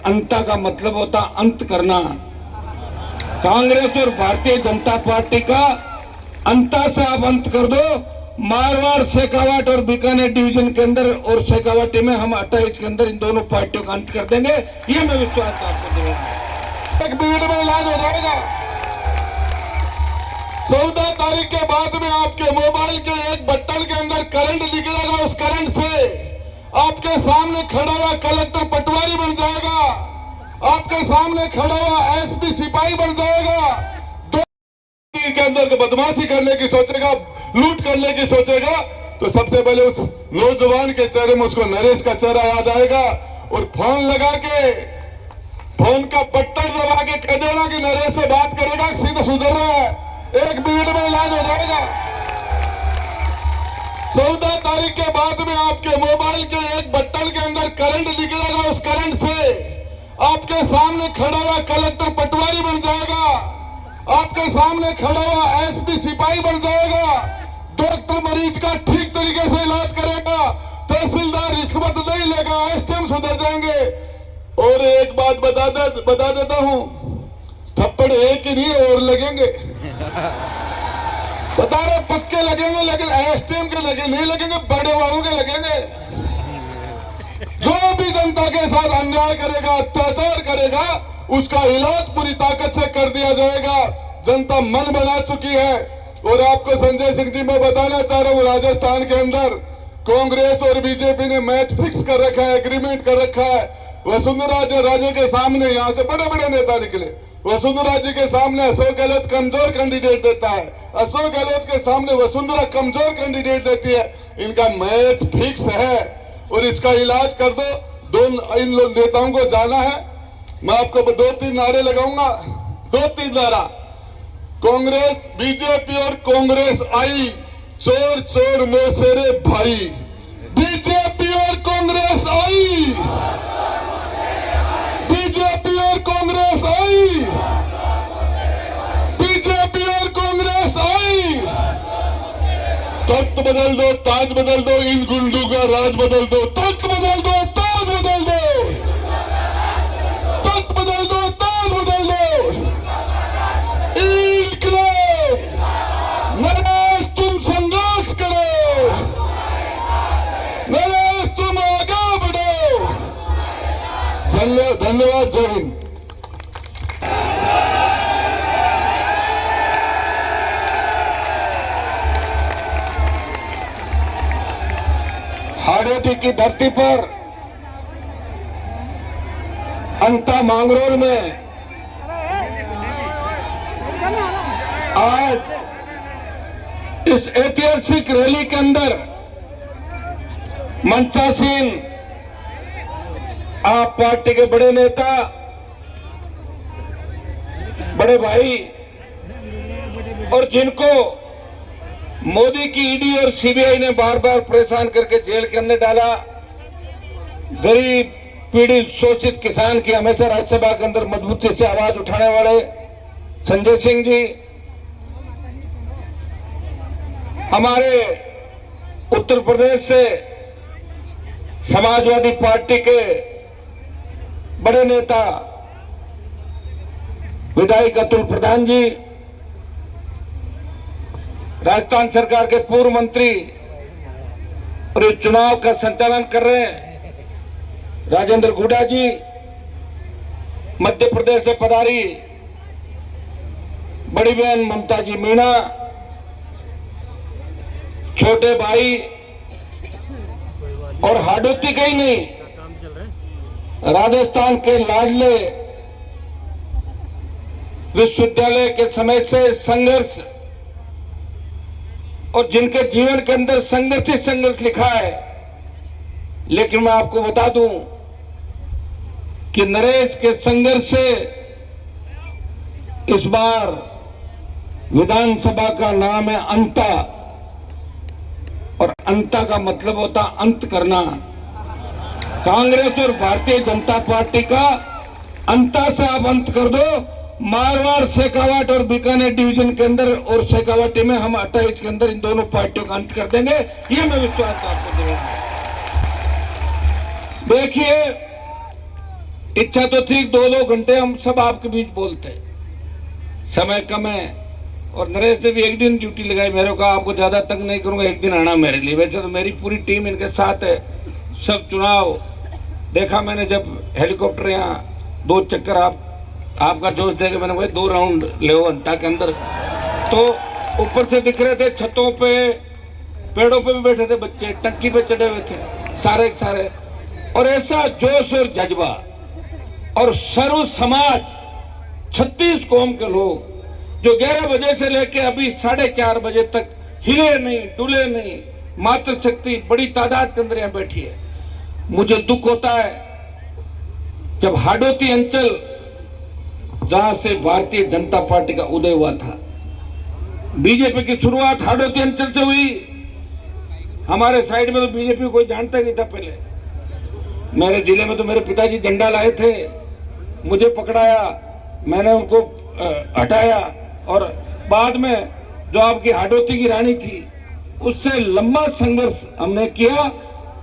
अंता का मतलब होता अंत करना। कांग्रेस और भारतीय जनता पार्टी का अंता से आप अंत कर दो। मारवाड़, शेखावाट और बीकानेर डिवीजन के अंदर और शेखावाटी में हम 28 के अंदर इन दोनों पार्टियों का अंत कर देंगे। ये मैं विश्वास आपको दे रहा हूं। 1 मिनट में इलाज हो जाएगा। 14 तारीख के बाद में आपके मोबाइल के एक बटन के अंदर करंट निकलेगा। उस करंट से आपके सामने खड़ा हुआ कलेक्टर पटवारी बन जाएगा, आपके सामने खड़ा हुआ एसपी सिपाही बन जाएगा। दो के अंदर बदमाशी करने की सोचेगा, लूट करने की सोचेगा, तो सबसे पहले उस नौजवान के चेहरे में उसको नरेश का चेहरा याद आएगा और फोन लगा के, फोन का बटन दबा के कह देना कि नरेश से बात करेगा, सीधा सुधर रहा है। 1 मिनट में इलाज हो जाएगा। 14 तारीख के बाद में आपके मोबाइल के एक बटन के अंदर करंट निकलेगा। उस करंट से आपके सामने खड़ा हुआ कलेक्टर पटवारी बन जाएगा, आपके सामने खड़ा हुआ एसपी सिपाही बन जाएगा। डॉक्टर मरीज का ठीक तरीके से इलाज करेगा, तहसीलदार रिश्वत नहीं लेगा, एसटीएम सुधर जाएंगे। और एक बात बता देता हूं, थप्पड़ एक ही नहीं और लगेंगे। बता रहे पक्के लगेंगे, लेकिन एसटीएम के लगे नहीं लगेंगे, बड़े वालों के लगेंगे। जो भी जनता के साथ अन्याय करेगा, अत्याचार करेगा, उसका इलाज पूरी ताकत से कर दिया जाएगा। जनता मन बना चुकी है। और आपको संजय सिंह जी मैं बताना चाह रहा हूं, राजस्थान के अंदर कांग्रेस और बीजेपी ने मैच फिक्स कर रखा है, एग्रीमेंट कर रखा है। वसुंधरा राजे के सामने यहां से बड़े बड़े नेता निकले। वसुंधरा जी के सामने अशोक गहलोत कमजोर कैंडिडेट देता है, अशोक गहलोत के सामने वसुंधरा कमजोर कैंडिडेट देती है। इनका मैच फिक्स है और इसका इलाज कर दो। इन नेताओं को जाना है। मैं आपको 2-3 नारे लगाऊंगा, 2-3 नारा। कांग्रेस, बीजेपी और कांग्रेस आई, चोर चोर मोसेरे भाई। बीजेपी और कांग्रेस आई, बीजेपी और कांग्रेस आई, बीजेपी और कांग्रेस आई। तख्त बदल दो, ताज बदल दो, इन गुंडों का राज बदल दो। तख्त बदल दो, ताज बदल दो, तख्त बदल दो, ताज बदल दो। इनकलाब, नरेश तुम संघर्ष करो, नरेश तुम आगे बढ़ो। धन्यवाद। जय हिंद। हाड़ौती की धरती पर अंता मांगरोल में आज इस ऐतिहासिक रैली के अंदर मंचासीन आप पार्टी के बड़े नेता, बड़े भाई, और जिनको मोदी की ईडी और सीबीआई ने बार बार परेशान करके जेल के अंदर डाला, गरीब, पीड़ित, शोषित किसान की हमेशा राज्यसभा के अंदर मजबूती से आवाज उठाने वाले संजय सिंह जी, हमारे उत्तर प्रदेश से समाजवादी पार्टी के बड़े नेता विधायक अतुल प्रधान जी, राजस्थान सरकार के पूर्व मंत्री और इस चुनाव का संचालन कर रहे हैं राजेंद्र गुडा जी, मध्य प्रदेश से पधारी बड़ी बहन ममता जी मीणा, छोटे भाई, और हाड़ौती का ही नहीं, राजस्थान के लाडले विश्वविद्यालय के समय से संघर्ष और जिनके जीवन के अंदर संघर्ष ही संघर्ष लिखा है। लेकिन मैं आपको बता दूं कि नरेश के संघर्ष से इस बार विधानसभा का नाम है अंता, और अंता का मतलब होता अंत करना। कांग्रेस और भारतीय जनता पार्टी का अंता से आप अंत कर दो। मारवाड़, शेखावाट और बीकानेर डिवीजन के अंदर और शेखावाटी में हम 28 के अंदर इन दोनों पार्टियों का अंत कर देंगे। ये मैं विश्वास आपको दे रहा हूं। देखिए, इच्छा तो थी 2-2 घंटे हम सब आपके बीच बोलते, समय कम है। और नरेश ने भी एक दिन ड्यूटी लगाई, मेरे को आपको ज्यादा तंग नहीं करूंगा, एक दिन आना मेरे लिए। वैसे तो मेरी पूरी टीम इनके साथ है। सब चुनाव देखा मैंने, जब हेलीकॉप्टर यहाँ 2 चक्कर आपका जोश देके मैंने वही 2 राउंड ले अंता के अंदर, तो ऊपर से दिख रहे थे, छतों पे पेड़ों पे भी बैठे थे बच्चे, टंकी पे चढ़े हुए थे सारे के सारे। और ऐसा जोश और जज्बा, और सर्व समाज 36 कौम के लोग जो 11 बजे से लेके अभी 4:30 बजे तक हिले नहीं डुले नहीं, मातृशक्ति बड़ी तादाद के अंदर यहाँ बैठी है। मुझे दुख होता है जब हाडोती अंचल, जहां से भारतीय जनता पार्टी का उदय हुआ था, बीजेपी की शुरुआत हाडोती अंचल से हुई। हमारे साइड में तो बीजेपी को कोई जानता नहीं था पहले। मेरे जिले में तो मेरे पिताजी झंडा लाए थे, मुझे पकड़ाया, मैंने उनको हटाया, और बाद में जो आपकी हाडोती की रानी थी उससे लंबा संघर्ष हमने किया,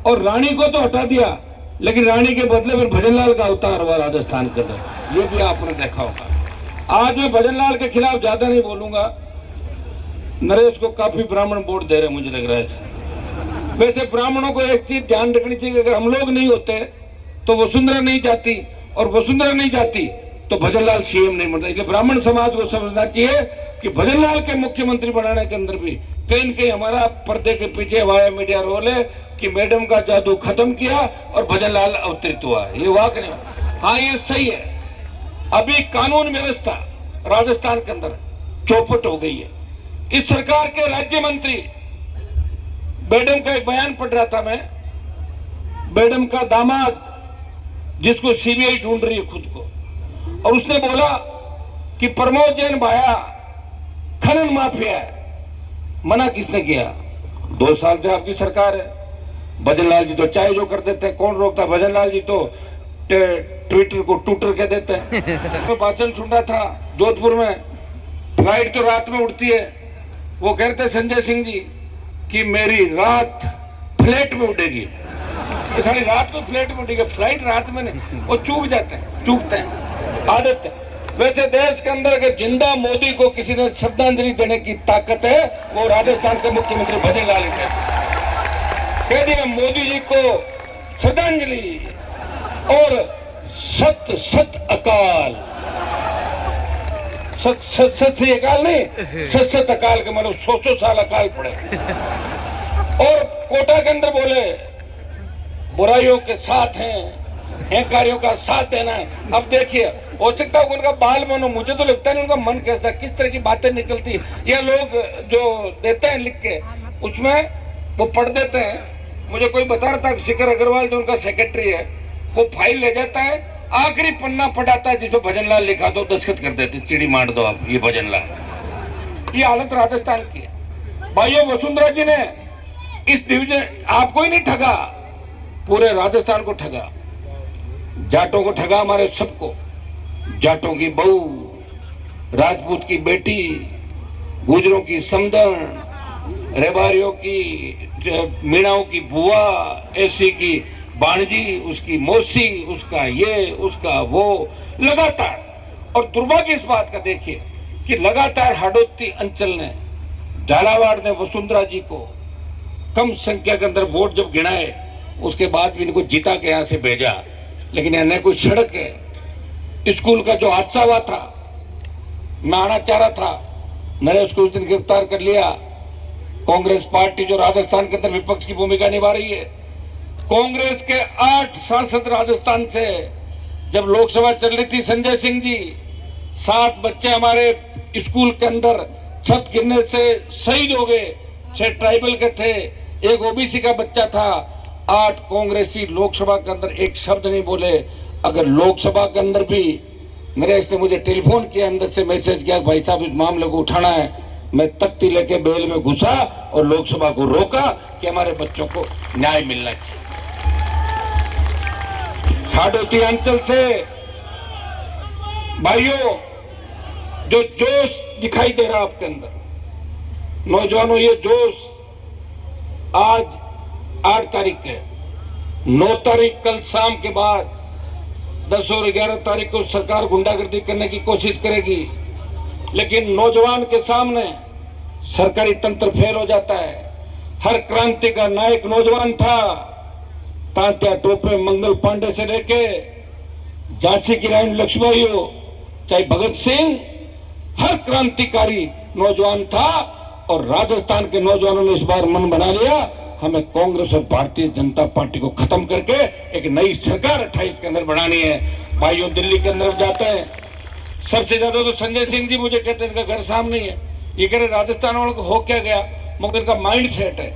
और रानी को तो हटा दिया, लेकिन रानी के बदले फिर भजनलाल का अवतार हुआ राजस्थान के अंदर, ये भी आपने देखा होगा। आज मैं भजनलाल के खिलाफ ज्यादा नहीं बोलूंगा, नरेश को काफी ब्राह्मण वोट दे रहे मुझे लग रहा है। वैसे ब्राह्मणों को एक चीज ध्यान रखनी चाहिए, अगर हम लोग नहीं होते तो वसुंधरा नहीं जाती, और वसुंधरा नहीं जाती तो भजनलाल सीएम नहीं बनता। इसलिए ब्राह्मण समाज को समझना चाहिए कि भजनलाल के मुख्यमंत्री बनाने के अंदर भी कहीं न कहीं हमारा पर्दे के पीछे वाया मीडिया रोल है कि मैडम का जादू खत्म किया और भजनलाल अवतरित हुआ। ये वाक नहीं, हाँ ये सही है। अभी कानून व्यवस्था राजस्थान के अंदर चौपट हो गई है। इस सरकार के राज्य मंत्री, मैडम का एक बयान पढ़ रहा था मैं, मैडम का दामाद जिसको सीबीआई ढूंढ रही है खुद को, और उसने बोला कि प्रमोद जैन भाया खनन माफिया है। मना किसने किया? 2 साल से आपकी सरकार है। भजनलाल जी तो चाहे जो कर देते हैं, कौन रोकता? भजनलाल जी तो ट्विटर को टूटर कह देते हैं। मैं भाषण सुन रहा था जोधपुर में, फ्लाइट तो रात में उड़ती है, वो कहते संजय सिंह जी कि मेरी रात फ्लैट में उड़ेगी। सारी रात को फ्लैट में उड़ेगी, फ्लाइट रात में नहीं, वो चूक जाते हैं, चूकते हैं, आदत है। वैसे देश के अंदर अगर जिंदा मोदी को किसी ने श्रद्धांजलि देने की ताकत है, वो राजस्थान के मुख्यमंत्री भजनलाल कह दिया मोदी जी को श्रद्धांजलि, और सत सत अकाल, सत से अकाल नहीं, सत अकाल के मतलब 100 साल अकाल पड़े। और कोटा के अंदर बोले बुराइयों के साथ हैं, अहंकारियों का साथ देना है। अब देखिए, हो सकता है उनका बाल मन हो, मुझे तो लगता नहीं उनका मन कैसा, किस तरह की बातें निकलती। ये लोग जो देते हैं लिख के, उसमें वो पढ़ देते हैं। मुझे कोई बता रहा था, शिखर अग्रवाल जो उनका सेक्रेटरी है, वो फाइल ले जाता है, आखिरी पन्ना पढ़ाता है जिसमें भजनलाल लिखा, तो दस्तखत कर देते, चिड़ी मार दो आप, ये भजनलाल। ये हालत राजस्थान की है। भाइयों, वसुंधरा जी ने इस डिवीजन आपको ही नहीं ठगा, पूरे राजस्थान को ठगा, जाटों को ठगा, हमारे सबको। जाटों की बहू, राजपूत की बेटी, गुजरों की समदन, रेबारियों की, मीणाओं की बुआ, ऐसी की बाणजी, उसकी मौसी, उसका ये, उसका वो, लगातार। और दुर्भाग्य इस बात का देखिए कि लगातार हाडोती अंचल ने, झालावाड़ ने वसुंधरा जी को कम संख्या के अंदर वोट जब गिनाए, उसके बाद भी इनको जीता के यहाँ से भेजा। लेकिन यहाँ न कोई सड़क है। स्कूल का जो हादसा हुआ था, मैं आना चाह रहा था, नरेश को उस दिन गिरफ्तार कर लिया। कांग्रेस पार्टी जो राजस्थान के अंदर विपक्ष की भूमिका निभा रही है, कांग्रेस के 8 सांसद राजस्थान से, जब लोकसभा चल रही थी, संजय सिंह जी, 7 बच्चे हमारे स्कूल के अंदर छत गिरने से शहीद हो गए। 6 ट्राइबल के थे, 1 ओबीसी का बच्चा था। 8 कांग्रेसी लोकसभा के अंदर एक शब्द नहीं बोले। अगर लोकसभा के अंदर भी नरेश ने मुझे टेलीफोन किया, अंदर से मैसेज किया, भाई साहब इस मामले को उठाना है, मैं तख्ती लेके बेल में घुसा और लोकसभा को रोका कि हमारे बच्चों को न्याय मिलना चाहिए। हाडोती अंचल से भाइयों जो जोश दिखाई दे रहा आपके अंदर, नौजवानों, ये जोश आज 8 तारीख है, 9 तारीख कल शाम के बाद 10 और 11 तारीख को सरकार गुंडागर्दी करने की कोशिश करेगी, लेकिन नौजवान के सामने सरकारी तंत्र फेल हो जाता है। हर क्रांति का नायक नौजवान था। तात्या टोपे मंगल पांडे से लेके झांसी की रानी लक्ष्मीबाई हो, चाहे भगत सिंह, हर क्रांतिकारी नौजवान था। और राजस्थान के नौजवानों ने इस बार मन बना लिया, हमें कांग्रेस और भारतीय जनता पार्टी को खत्म करके एक नई सरकार 28 के अंदर बनानी है। भाइयों, दिल्ली के अंदर जाते हैं, सबसे ज्यादा तो संजय सिंह जी मुझे कहते हैं इनका घर सामने ही है। ये कह रहे राजस्थान वालों को हो क्या गया, मगर इनका माइंड सेट है,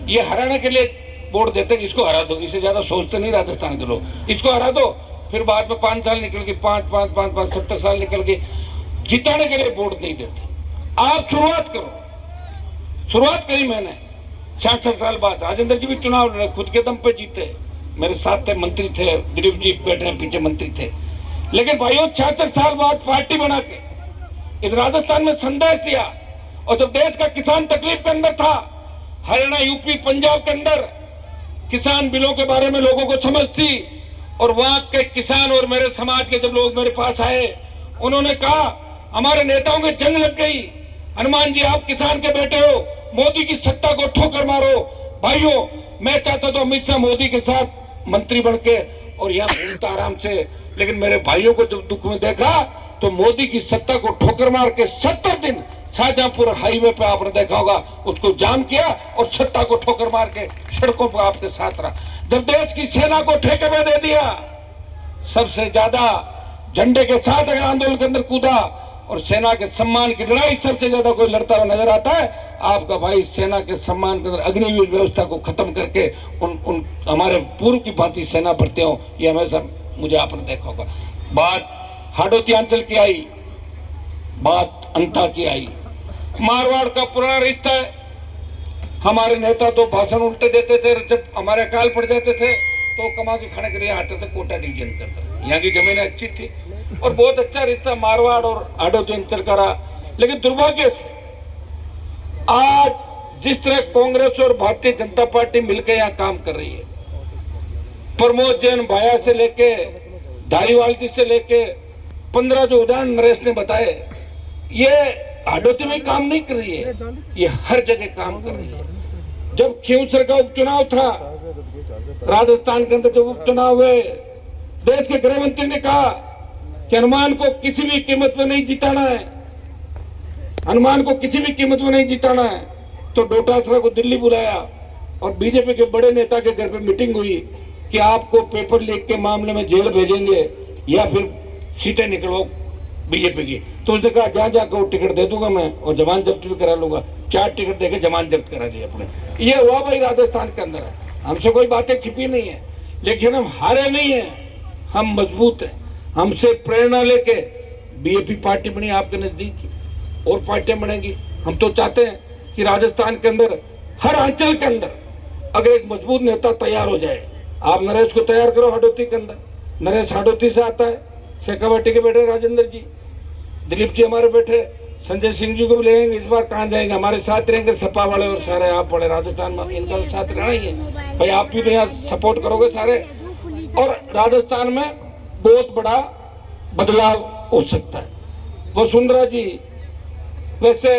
ये हराने के लिए वोट देते हैं, इसको हरा दो, इससे ज्यादा सोचते नहीं राजस्थान के लोग, इसको हरा दो, फिर बाद में 5 साल निकल के 5 70 साल निकल के जिताने के लिए वोट नहीं देते। आप शुरुआत करो, शुरुआत करी मैंने 66 साल बाद। राजेंद्र जी भी चुनाव लड़े, खुद के दम पे जीते, मेरे साथ थे, मंत्री थे, दिलीप जी बैठे हैं पीछे मंत्री थे। लेकिन भाइयों 66 साल बाद पार्टी बना के इस राजस्थान में संदेश दिया। और जब देश का किसान तकलीफ के अंदर था, हरियाणा, यूपी, पंजाब के अंदर किसान बिलों के बारे में लोगों को समझ थी, और वहां के किसान और मेरे समाज के जब लोग मेरे पास आए, उन्होंने कहा हमारे नेताओं की जंग लग गई, हनुमान जी आप किसान के बेटे हो, मोदी की सत्ता को ठोकर मारो। भाइयों, मैं चाहता तो अमित शाह मोदी के साथ मंत्री बन के और यहाँ घूमता आराम से, लेकिन मेरे भाइयों को जब दुख में देखा तो मोदी की सत्ता को ठोकर मार के 70 दिन शाहजहांपुर हाईवे पे आपने देखा होगा, उसको जाम किया और सत्ता को ठोकर मार के सड़कों पर आपके साथ रहा। जब देश की सेना को ठेके में दे दिया, सबसे ज्यादा झंडे के साथ अगर आंदोलन के अंदर कूदा और सेना के सम्मान की लड़ाई सबसे ज्यादा कोई लड़ता हुआ नजर आता है, आपका भाई सेना के सम्मान के अंदर अग्निवीर व्यवस्था को खत्म करके उन हमारे पूर्व की भांति सेना भरते हो, ये हमेशा मुझे आपने देखा होगा। बात हाडोती अंचल की आई, बात अंता की आई, मारवाड़ का पुराना रिश्ता है। हमारे नेता तो भाषण उल्टे देते थे, जब हमारे अकाल पड़ जाते थे तो कमा के खाने के लिए आते थे, कोटा डिवीजन करते। यहाँ की जमीनें अच्छी थी और बहुत अच्छा रिश्ता मारवाड़ और हाडोती अंचल का रहा। लेकिन दुर्भाग्य से आज जिस तरह कांग्रेस और भारतीय जनता पार्टी मिलकर यहाँ काम कर रही है, प्रमोद जैन भाया से लेके धारीवाल जी से लेके 15 जो उदाहरण नरेश ने बताए, ये हाडोती में काम नहीं कर रही है, ये हर जगह काम कर रही है। जब खींवसर का उपचुनाव था राजस्थान के अंदर, जब उपचुनाव हुए, देश के गृह मंत्री ने कहा कि हनुमान को किसी भी कीमत में नहीं जिताना है, हनुमान को किसी भी कीमत में नहीं जिताना है। तो डोटासरा को दिल्ली बुलाया और बीजेपी के बड़े नेता के घर पे मीटिंग हुई कि आपको पेपर लीक के मामले में जेल भेजेंगे या फिर सीटें निकलवाओ बीजेपी की। तो उसने कहा जहाँ जाकर वो टिकट दे दूंगा मैं और जमानत जब्त भी करा लूंगा। 4 टिकट देके जमानत जब्त करा दी अपने। ये हुआ भाई राजस्थान के अंदर है। हमसे कोई बातें छिपी नहीं है, लेकिन हम हारे नहीं है, हम मजबूत हैं। हमसे प्रेरणा लेके बीजेपी पार्टी बनी आपके नजदीक, और पार्टियां बनेंगी। हम तो चाहते हैं कि राजस्थान के अंदर हर अंचल के अंदर अगर एक मजबूत नेता तैयार हो जाए, आप नरेश को तैयार करो हाडोती के अंदर। नरेश हाडोती से आता है, शेखावाटी के बैठे राजेंद्र जी, दिलीप जी हमारे बैठे, संजय सिंह जी को भी लेंगे। इस बार कहाँ जाएंगे, हमारे साथ रहेंगे सपा वाले और सारे आप बड़े राजस्थान में, इनका साथ रहना ही है भाई। आप भी तो यहाँ सपोर्ट करोगे सारे, और राजस्थान में बहुत बड़ा बदलाव हो सकता है। वसुंधरा जी वैसे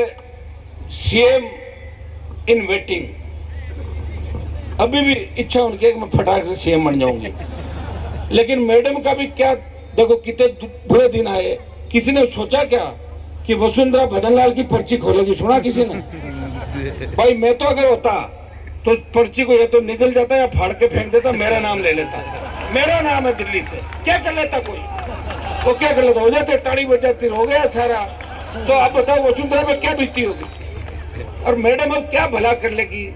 सीएम इन वेटिंग, अभी भी इच्छा उनकी है कि मैं फटाक से सीएम बन जाऊंगी, लेकिन मैडम का भी क्या, देखो कितने बुरे दिन आए। किसी ने सोचा क्या कि वसुंधरा भजनलाल की पर्ची खोलेगी, सुना किसी ने? भाई मैं तो अगर होता तो पर्ची को या तो निकल जाता या फाड़ के फेंक देता, मेरा नाम ले लेता। मेरा नाम है दिल्ली से, क्या कर लेता कोई? वो क्या कर लेता, हो जाते ताड़ी बज जाती, हो गया सारा। तो आप बताओ वसुंधरा में क्या बीती होगी, और मैडम अब क्या भला कर लेगी?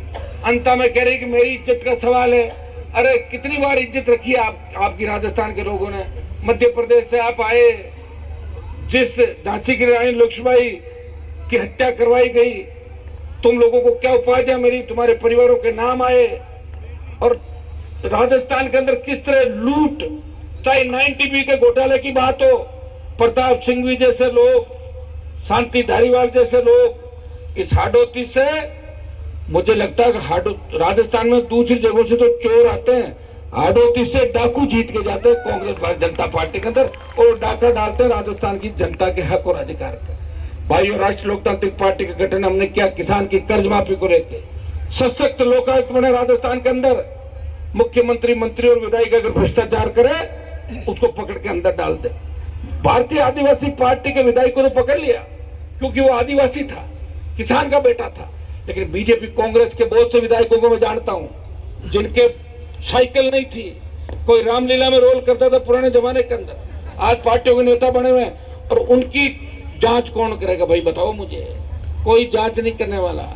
अंता में कह रही कि मेरी इज्जत का सवाल है। अरे कितनी बार इज्जत रखी है आपकी राजस्थान के लोगों ने। मध्य प्रदेश से आप आए, जिस झांसी की रानी लक्ष्मीबाई की हत्या करवाई गई, तुम लोगों को क्या उपाधियां मिली, तुम्हारे परिवारों के नाम आए, और राजस्थान के अंदर किस तरह लूट, चाहे 9TB के घोटाले की बात हो, प्रताप सिंह भी जैसे लोग, शांति धारीवाल जैसे लोग, इस हाडोती से मुझे लगता है कि राजस्थान में दूसरी जगहों से तो चोर आते हैं, हाड़ौती से डाकू जीत के जाते हैं कांग्रेस भारतीय जनता पार्टी के अंदर और डाका डालते हैं राजस्थान की जनता के हक और अधिकार पर। भाइयों, राष्ट्रीय लोकतांत्रिक पार्टी का गठन हमने किया किसान की कर्ज माफी को लेकर। सशक्त लोकायुक्त बने राजस्थान के अंदर। मुख्यमंत्री, मंत्री और विधायक अगर भ्रष्टाचार करे उसको पकड़ के अंदर डाल दे। भारतीय आदिवासी पार्टी के विधायक को तो पकड़ लिया क्योंकि वो आदिवासी था, किसान का बेटा था। लेकिन बीजेपी कांग्रेस के बहुत से विधायकों को मैं जानता हूं जिनके साइकिल नहीं थी, कोई रामलीला में रोल करता था पुराने जमाने के अंदर, आज पार्टियों के नेता बने हुए हैं। और उनकी जांच कौन करेगा भाई, बताओ मुझे? कोई जांच नहीं करने वाला।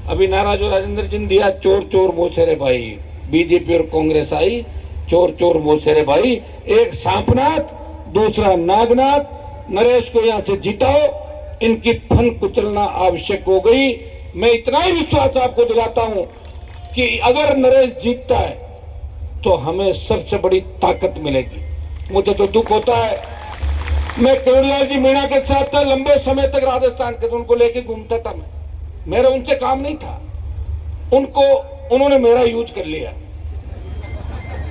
अभी नारा जो राजेंद्र जी ने दिया, चोर चोर मोसेरे भाई, बीजेपी और कांग्रेस आई, चोर चोर मोसेरे भाई। एक सांपनाथ, दूसरा नागनाथ। नरेश को यहां से जिताओ, इनकी फन कुचलना आवश्यक हो गई। मैं इतना ही विश्वास आपको दिलाता हूं कि अगर नरेश जीतता है तो हमें सबसे बड़ी ताकत मिलेगी। मुझे तो दुख होता है, मैं किरोड़ीलाल जी मीणा के साथ था लंबे समय तक राजस्थान के, तो उनको लेके घूमता था मैं, मेरा उनसे काम नहीं था। उन्होंने मेरा यूज कर लिया।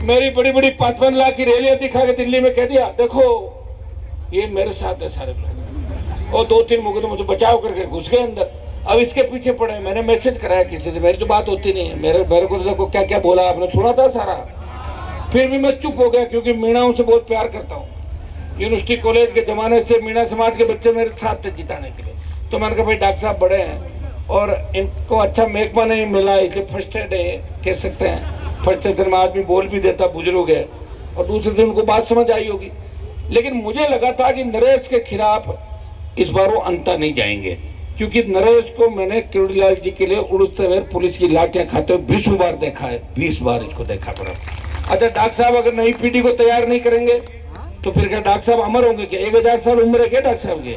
मेरी बड़ी बड़ी 5-5 लाख की रैलियां दिखा के दिल्ली में कह दिया देखो ये मेरे साथ है सारे लोग, और 2-3 मुकदमे मुझे बचाव करके घुस गए अंदर। अब इसके पीछे पड़े। मैंने मैसेज कराया किसी से, मेरी तो बात होती नहीं है। मेरे को तो देखो क्या क्या बोला आपने, सुना था सारा। फिर भी मैं चुप हो गया क्योंकि मीणाओं से बहुत प्यार करता हूँ। यूनिवर्सिटी कॉलेज के जमाने से मीणा समाज के बच्चे मेरे साथ थे जिताने के लिए। तो मैंने कहा भाई डॉक्टर साहब बड़े हैं और इनको अच्छा महकमा नहीं मिला, इसलिए फर्स्टेड है कह सकते हैं। फर्स्ट सेशन में आदमी बोल भी देता, बुजुर्ग है, और दूसरे दिन उनको बात समझ आई होगी। लेकिन मुझे लगा था कि नरेश के खिलाफ इस बार वो अंता नहीं जाएंगे, क्योंकि नरेश को मैंने किरोड़ीलाल जी के लिए उड़ते हुए पुलिस की लाठियां खाते हुए 20 बार देखा है, 20 बार इसको देखा पड़ा। अच्छा डॉक्टर साहब अगर नई पीढ़ी को तैयार नहीं करेंगे तो फिर क्या डॉक्टर साहब अमर होंगे क्या? 1000 साल उम्र है क्या डॉक्टर साहब की?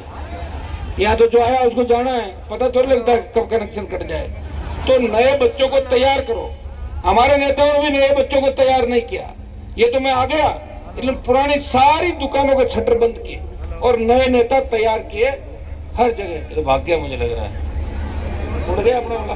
यहाँ तो जो आया उसको जाना है, पता थोड़ी लगता है कब कनेक्शन कट जाए। तो नए बच्चों को तैयार करो। हमारे नेताओं ने भी नए बच्चों को तैयार नहीं किया। ये तो मैं आ गया, इसलिए पुरानी सारी दुकानों के शटर बंद किए और नए नेता तैयार किए हर जगह। तो भाग्य मुझे लग रहा है उड़ गया अपना वाला।